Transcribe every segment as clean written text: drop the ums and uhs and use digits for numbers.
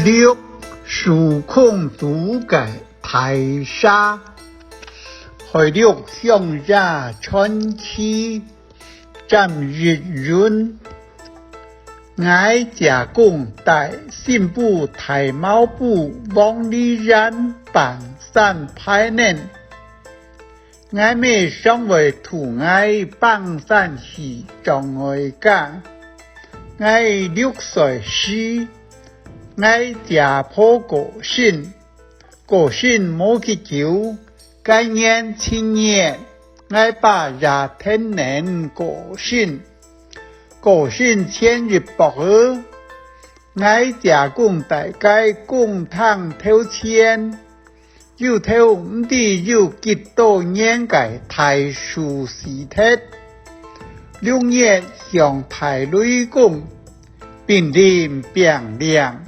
六数控主改台沙，海六向下春期占日润，爱加工大信部台猫部王丽然bản san拍嫩，爱妹上为土爱帮山是障碍干，爱6岁时。爱家破果信，果信冇去求，该年青年爱把热天然果信，果信千日薄荷，爱家共大家共汤挑钱，又挑唔知又几多年嘅太数时铁，6月向太雷公，并临变亮。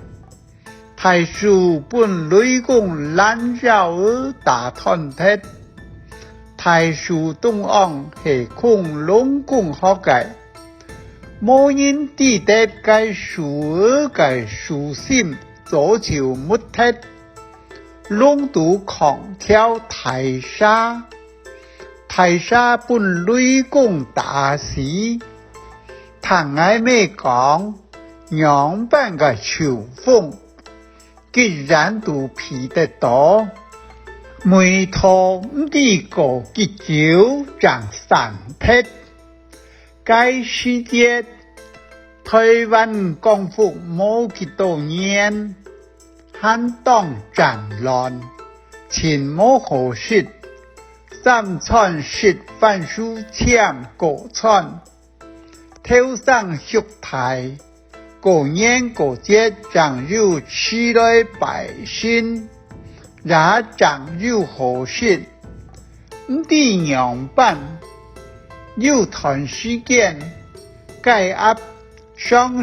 太数本雷公烂绕而大团铁，太数东岸系恐龙公好解，冇人知得该数而该数心左朝木铁，龙都狂跳太沙，太沙本雷公大事，唐爱妹讲样板个秋风。既然都皮得多，每套唔知个几久长散撇。该时节，台湾光复冇几多年，汉当战乱，秦冇好事，3川食番薯抢过川，头上秀台。过年过节长有起来百姓，也长有好事，唔知样办，有段时间，改压双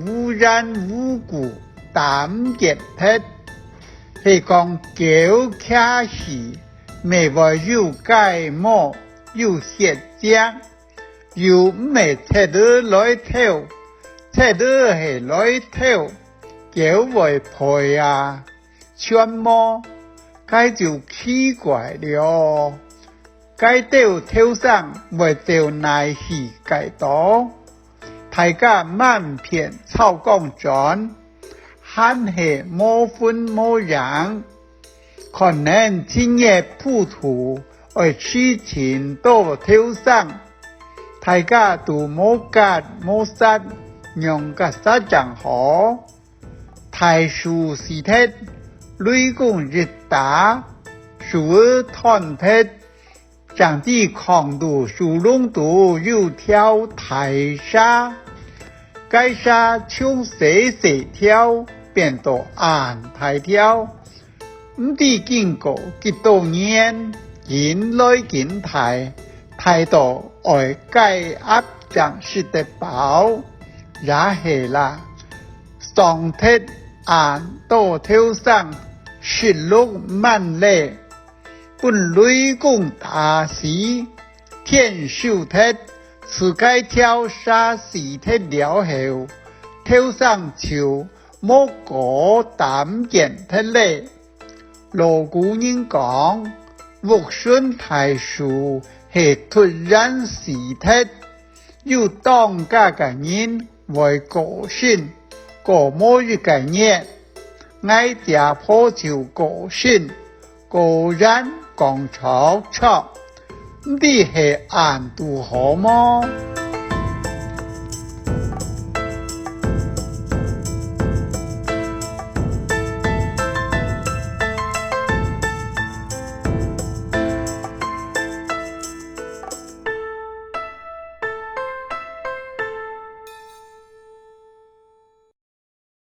污染无故胆结撇，是讲叫卡时，未话有改毛，有血浆，又唔系切得来头。这都是来头，叫为陪啊，全么？该就奇怪了。该到头上为到奈是该多，大家满片草讲转，喊是冇分冇样，可能今夜普土而事情到头上，大家都冇干冇杀。用个啥讲好？太数时铁，雷公日打，数而团铁，长地抗度数龙度又跳太沙，该沙从细跳变到暗太跳，唔知经过几多年，引来见太多爱改压长势的宝。也係啦，上鐵眼到頭上16萬里，本雷公大事，天數鐵，自該跳沙時鐵了後，頭上就冇個膽見鐵咧。羅古人講，屋順太數係突然時鐵，要當家嘅人。為個性，個某一概念，愛家破就個性，個人講吵吵，你係按度好麼？